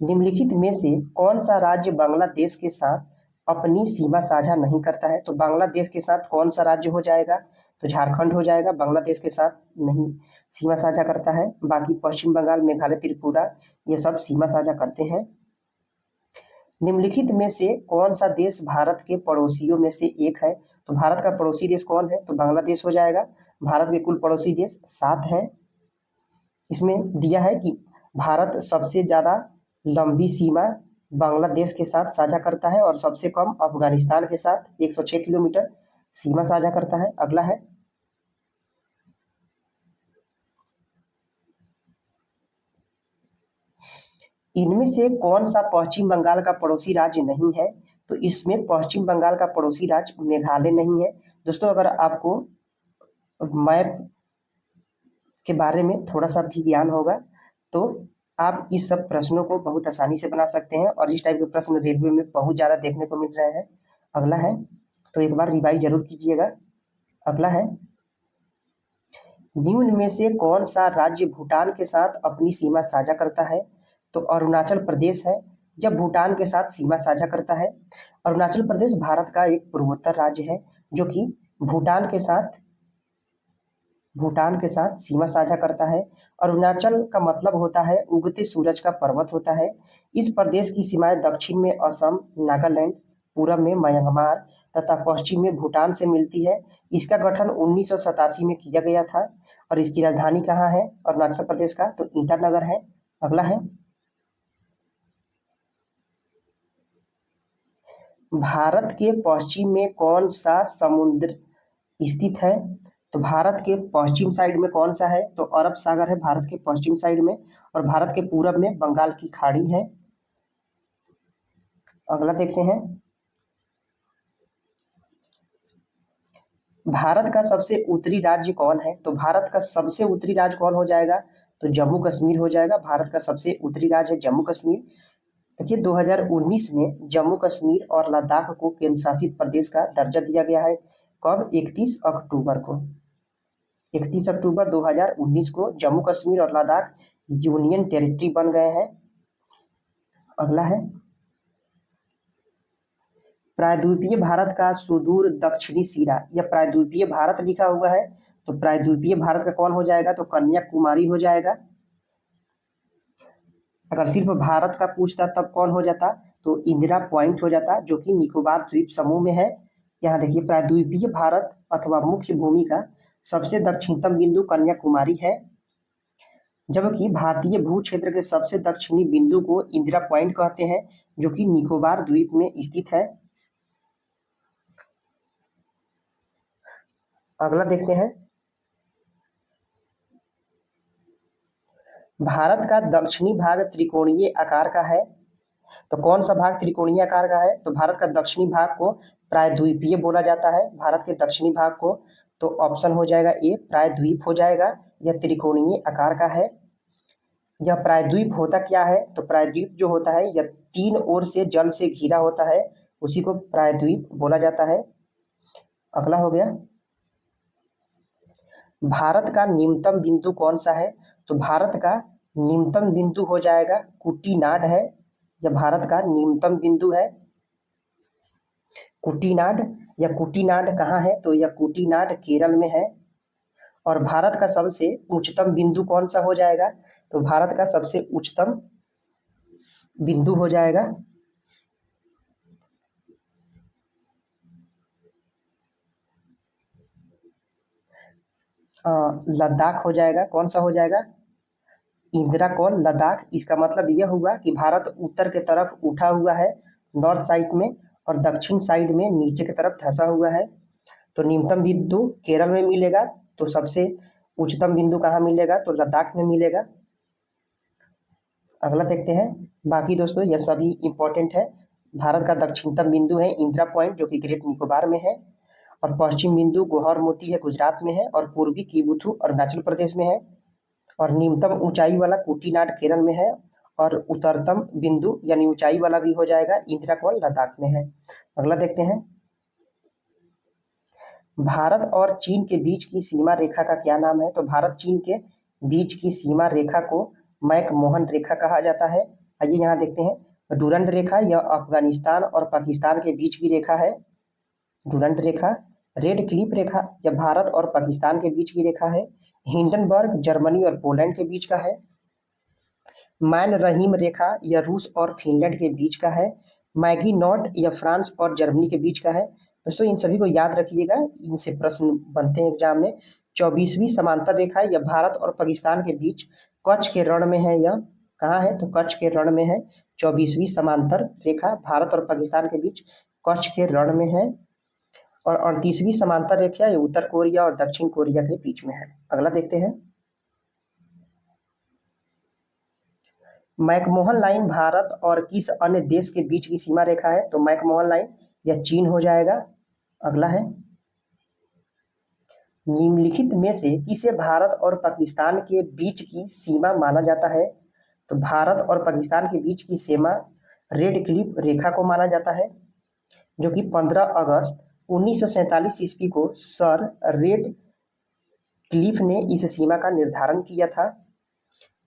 निम्नलिखित में से कौन सा राज्य बांग्लादेश के साथ अपनी सीमा साझा नहीं करता है। तो बांग्लादेश के साथ कौन सा राज्य हो जाएगा? तो झारखंड हो जाएगा, बांग्लादेश के साथ नहीं सीमा साझा करता है। बाकी पश्चिम बंगाल, मेघालय, त्रिपुरा ये सब सीमा साझा करते हैं। निम्नलिखित में से कौन सा देश भारत के पड़ोसियों में से एक है? तो भारत का पड़ोसी देश कौन है? तो बांग्लादेश हो जाएगा। भारत के कुल पड़ोसी देश 7 हैं। इसमें दिया है कि भारत सबसे ज्यादा लंबी सीमा बांग्लादेश के साथ साझा करता है और सबसे कम अफगानिस्तान के साथ 106 किलोमीटर सीमा साझा करता है। अगला है, इनमें से कौन सा पश्चिम बंगाल का पड़ोसी राज्य नहीं है? तो इसमें पश्चिम बंगाल का पड़ोसी राज्य मेघालय नहीं है। दोस्तों, अगर आपको मैप के बारे में थोड़ा सा भी ज्ञान होगा तो आप इस सब प्रश्नों को बहुत आसानी से बना सकते हैं, और इस टाइप के प्रश्न रेलवे में बहुत ज्यादा देखने को मिल रहे हैं। अगला है, तो एक बार रिवाइज जरूर कीजिएगा। अगला है, निम्न में से कौन सा राज्य भूटान के साथ अपनी सीमा साझा करता है? तो अरुणाचल प्रदेश है। यह भूटान के साथ सीमा साझा करता है। अरुणाचल प्रदेश भारत का एक पूर्वोत्तर राज्य है जो कि भूटान के साथ सीमा साझा करता है। अरुणाचल का मतलब होता है उगते सूरज का पर्वत होता है। इस प्रदेश की सीमाएं दक्षिण में असम, नागालैंड, पूरब में म्यांमार तथा पश्चिम में भूटान से मिलती है। इसका गठन 1987 में किया गया था। और इसकी राजधानी कहाँ है अरुणाचल प्रदेश का? तो ईटानगर है। अगला है, भारत के पश्चिम में कौन सा समुद्र स्थित है? तो भारत के पश्चिम साइड में कौन सा है? तो अरब सागर है भारत के पश्चिम साइड में, और भारत के पूरब में बंगाल की खाड़ी है। अगला देखते हैं, भारत का सबसे उत्तरी राज्य कौन है? तो भारत का सबसे उत्तरी राज्य कौन हो जाएगा? तो जम्मू कश्मीर हो जाएगा। भारत का सबसे उत्तरी राज्य है जम्मू कश्मीर। देखिए, 2019 में जम्मू कश्मीर और लद्दाख को केंद्र शासित प्रदेश का दर्जा दिया गया है। कब? 31 अक्टूबर को। 31 अक्टूबर 2019 को जम्मू कश्मीर और लद्दाख यूनियन टेरिटरी बन गए हैं। अगला है, प्रायद्वीपीय भारत का सुदूर दक्षिणी सिरा। यह प्रायद्वीपीय भारत लिखा हुआ है, तो प्रायद्वीपीय भारत का कौन हो जाएगा? तो कन्याकुमारी हो जाएगा। अगर सिर्फ भारत का पूछता तब कौन हो जाता? तो इंदिरा पॉइंट हो जाता, जो कि निकोबार द्वीप समूह में है। यहाँ देखिए, प्रायद्वीपीय भारत अथवा मुख्य भूमि का सबसे दक्षिणतम बिंदु कन्याकुमारी है, जबकि भारतीय भू क्षेत्र के सबसे दक्षिणी बिंदु को इंदिरा पॉइंट कहते हैं, जो कि निकोबार द्वीप में स्थित है। अगला देखते हैं, भारत का दक्षिणी भाग त्रिकोणीय आकार का है। तो कौन सा भाग त्रिकोणीय आकार का है? तो भारत का दक्षिणी भाग को प्रायद्वीपीय बोला जाता है। भारत के दक्षिणी भाग को, तो ऑप्शन हो जाएगा ए, प्रायद्वीप हो जाएगा। यह त्रिकोणीय आकार का है। यह प्रायद्वीप होता क्या है? तो प्रायद्वीप जो होता है यह 3 ओर से जल से घिरा होता है, उसी को प्रायद्वीप बोला जाता है। अगला हो गया, भारत का निम्नतम बिंदु कौन सा है? तो भारत का निम्नतम बिंदु हो जाएगा कुटीनाड है। यह भारत का निम्नतम बिंदु है कुटीनाड। यह कुटीनाड कहाँ है? तो यह कुटीनाड केरल में है। और भारत का सबसे उच्चतम बिंदु कौन सा हो जाएगा? तो भारत का सबसे उच्चतम बिंदु हो जाएगा लद्दाख हो जाएगा। कौन सा हो जाएगा? इंदिरा कौन लद्दाख। इसका मतलब यह हुआ कि भारत उत्तर के तरफ उठा हुआ है नॉर्थ साइड में, और दक्षिण साइड में नीचे की तरफ धंसा हुआ है। तो निम्नतम बिंदु केरल में मिलेगा, तो सबसे उच्चतम बिंदु कहाँ मिलेगा? तो लद्दाख में मिलेगा। अगला देखते हैं। बाकी दोस्तों यह सभी इंपॉर्टेंट है। भारत का दक्षिणतम बिंदु है इंदिरा पॉइंट, जो कि ग्रेट निकोबार में है। और पश्चिम बिंदु गोहर मोती है, गुजरात में है। और पूर्वी कीबुथु अरुणाचल प्रदेश में है। और न्यूनतम ऊंचाई वाला कुटीनाड केरल में है। और उत्तरतम बिंदु यानी ऊंचाई वाला भी हो जाएगा इंदिरा कौल लद्दाख में है। अगला देखते हैं, भारत और चीन के बीच की सीमा रेखा का क्या नाम है? तो भारत चीन के बीच की सीमा रेखा को मैक मोहन रेखा कहा जाता है। आइए यहाँ देखते हैं, डूरंड रेखा यह अफगानिस्तान और पाकिस्तान के बीच की रेखा है। डूरंड रेखा। रेड क्लिफ रेखा यह भारत और पाकिस्तान के बीच की रेखा है। हिंडनबर्ग जर्मनी और पोलैंड के बीच का है। मैन रहीम रेखा यह रूस और फिनलैंड के बीच का है। मैगी नॉट यह फ्रांस और जर्मनी के बीच का है। दोस्तों इन सभी को याद रखिएगा, इनसे प्रश्न बनते हैं एग्जाम में। 24वीं समांतर रेखा यह भारत और पाकिस्तान के बीच कच्छ के रण में है। यह कहाँ है? तो कच्छ के रण में है। 24वीं समांतर रेखा भारत और पाकिस्तान के बीच कच्छ के रण में है। और 38वीं समांतर रेखा ये उत्तर कोरिया और दक्षिण कोरिया के बीच में है। अगला देखते हैं। मैकमोहन लाइन भारत और किस अन्य देश के बीच की सीमा रेखा है? तो मैकमोहन लाइन यह चीन हो जाएगा। अगला है, निम्नलिखित में से किसे भारत और पाकिस्तान के बीच की सीमा माना जाता है? तो भारत और पाकिस्तान के बीच की सीमा रेड क्लिफ रेखा को माना जाता है, जो कि 15 अगस्त 1947 ईस्वी को सर रेड क्लिफ ने इस सीमा का निर्धारण किया था।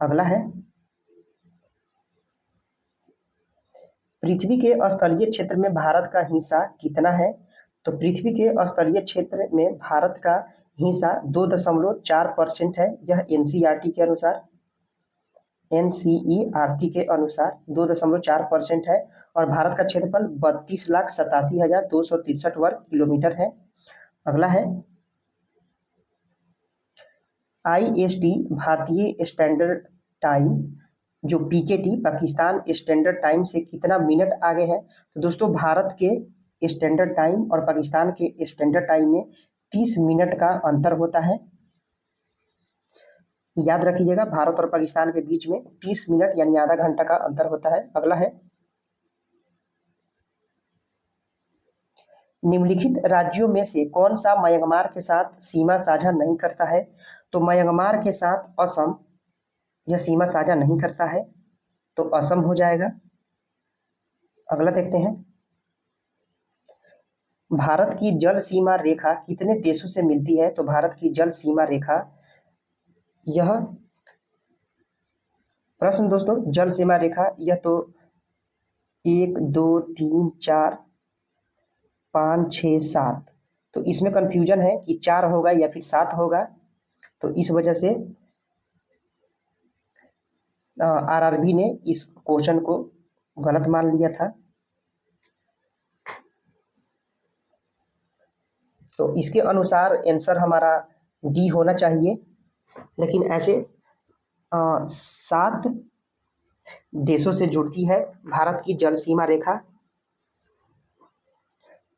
अगला है, पृथ्वी के स्थलीय क्षेत्र में भारत का हिस्सा कितना है? तो पृथ्वी के स्थलीय क्षेत्र में भारत का हिस्सा 2.4% है। यह एनसीईआरटी के अनुसार 2.4% है। और भारत का क्षेत्रफल 32,87,263 वर्ग किलोमीटर है। अगला है, IST भारतीय स्टैंडर्ड टाइम जो PKT पाकिस्तान स्टैंडर्ड टाइम से कितना मिनट आगे है? तो दोस्तों भारत के स्टैंडर्ड टाइम और पाकिस्तान के स्टैंडर्ड टाइम में 30 मिनट का अंतर होता है। याद रखिएगा, भारत और पाकिस्तान के बीच में 30 मिनट यानी आधा घंटा का अंतर होता है। अगला है, निम्नलिखित राज्यों में से कौन सा म्यांमार के साथ सीमा साझा नहीं करता है? तो म्यांमार के साथ असम यह सीमा साझा नहीं करता है, तो असम हो जाएगा। अगला देखते हैं, भारत की जल सीमा रेखा कितने देशों से मिलती है? तो भारत की जल सीमा रेखा यह प्रश्न दोस्तों जल सीमा रेखा यह तो 1 2 3 4 5 6 7, तो इसमें कंफ्यूजन है कि 4 होगा या फिर 7 होगा, तो इस वजह से RRB ने इस क्वेश्चन को गलत मान लिया था। तो इसके अनुसार आंसर हमारा डी होना चाहिए, लेकिन ऐसे 7 देशों से जुड़ती है भारत की जल सीमा रेखा।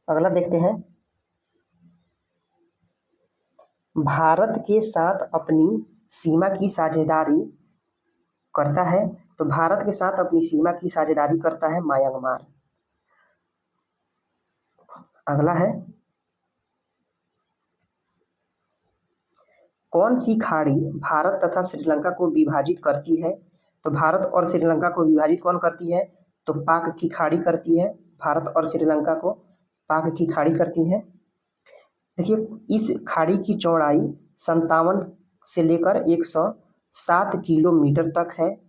अगला देखते हैं, भारत के साथ अपनी सीमा की साझेदारी करता है। तो भारत के साथ अपनी सीमा की साझेदारी करता है म्यांमार। अगला है, कौन सी खाड़ी भारत तथा श्रीलंका को विभाजित करती है? तो भारत और श्रीलंका को विभाजित कौन करती है? तो पाक की खाड़ी करती है। भारत और श्रीलंका को पाक की खाड़ी करती है। देखिए, इस खाड़ी की चौड़ाई 57 से लेकर 107 किलोमीटर तक है।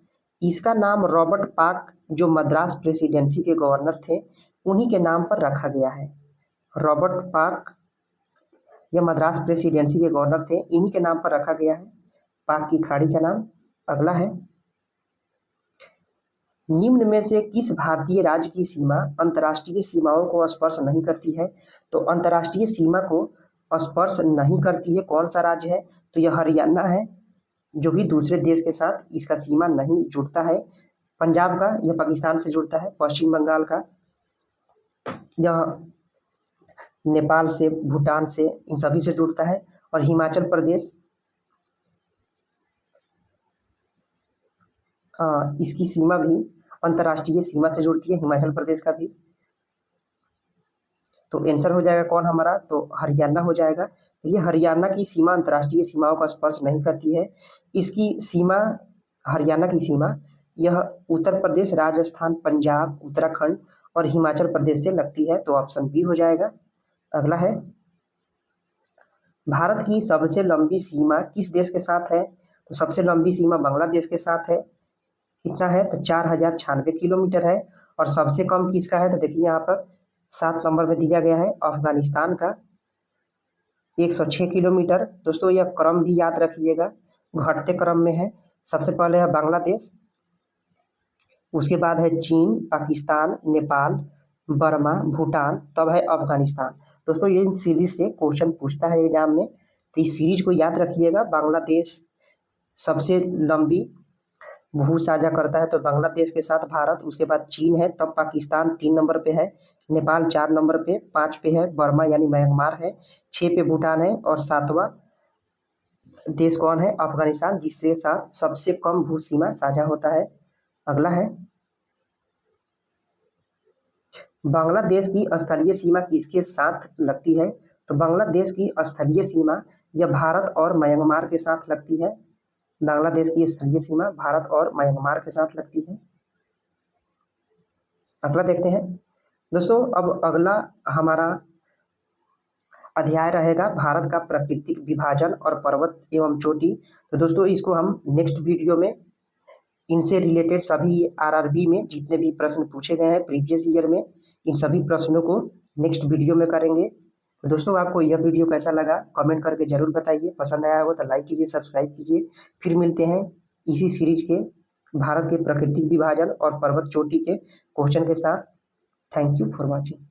इसका नाम रॉबर्ट पाक जो मद्रास प्रेसिडेंसी के गवर्नर थे उन्हीं के नाम पर रखा गया है। रॉबर्ट पाक यह मद्रास प्रेसिडेंसी के गवर्नर थे, इन्हीं के नाम पर रखा गया है पाक की खाड़ी का नाम। अगला है, निम्न में से किस भारतीय राज्य की सीमा अंतर्राष्ट्रीय सीमाओं को स्पर्श नहीं करती है? तो अंतर्राष्ट्रीय सीमा को स्पर्श नहीं करती है कौन सा राज्य है? तो यह हरियाणा है, जो भी दूसरे देश के साथ इसका सीमा नहीं जुड़ता है। पंजाब का यह पाकिस्तान से जुड़ता है। पश्चिम बंगाल का यह नेपाल से, भूटान से, इन सभी से जुड़ता है। और हिमाचल प्रदेश इसकी सीमा भी अंतर्राष्ट्रीय सीमा से जुड़ती है, हिमाचल प्रदेश का भी। तो आंसर हो जाएगा कौन हमारा? तो हरियाणा हो जाएगा। ये हरियाणा की सीमा अंतर्राष्ट्रीय सीमाओं का स्पर्श नहीं करती है। इसकी सीमा, हरियाणा की सीमा यह उत्तर प्रदेश, राजस्थान, पंजाब, उत्तराखंड और हिमाचल प्रदेश से लगती है। तो ऑप्शन बी हो जाएगा। अगला है, भारत की सबसे लंबी सीमा किस देश के साथ है? तो सबसे लंबी सीमा बांग्लादेश के साथ है। कितना है तो 4096 किलोमीटर है। और सबसे कम किसका है तो देखिए यहाँ पर 7 नंबर में दिया गया है अफगानिस्तान का 106 किलोमीटर। दोस्तों यह क्रम भी याद रखिएगा, घटते क्रम में है। सबसे पहले है बांग्लादेश, उसके बाद है चीन, पाकिस्तान, नेपाल, बर्मा, भूटान, तब है अफगानिस्तान। दोस्तों ये इन सीरीज से क्वेश्चन पूछता है एग्जाम में, तो इस सीरीज को याद रखिएगा। बांग्लादेश सबसे लंबी भू साझा करता है, तो बांग्लादेश के साथ भारत, उसके बाद चीन है, तब पाकिस्तान 3 नंबर पे है, नेपाल 4 नंबर पे, 5 पे है बर्मा यानी म्यांमार है, 6 पे भूटान है, और 7वां देश कौन है अफगानिस्तान, जिसके साथ सबसे कम भू सीमा साझा होता है। अगला है बांग्लादेश की स्थलीय सीमा किसके साथ लगती है, तो बांग्लादेश की स्थलीय सीमा यह भारत और म्यांमार के साथ लगती है। बांग्लादेश की स्थलीय सीमा भारत और म्यांमार के साथ लगती है। अगला देखते हैं दोस्तों। अब अगला हमारा अध्याय रहेगा भारत का प्राकृतिक विभाजन और पर्वत एवं चोटी। तो दोस्तों इसको हम नेक्स्ट वीडियो में इनसे रिलेटेड सभी आरआरबी में जितने भी प्रश्न पूछे गए हैं प्रीवियस ईयर में, इन सभी प्रश्नों को नेक्स्ट वीडियो में करेंगे। तो दोस्तों आपको यह वीडियो कैसा लगा कमेंट करके जरूर बताइए, पसंद आया हो तो लाइक कीजिए, सब्सक्राइब कीजिए। फिर मिलते हैं इसी सीरीज के भारत के प्राकृतिक विभाजन और पर्वत चोटी के क्वेश्चन के साथ। Thank you for watching.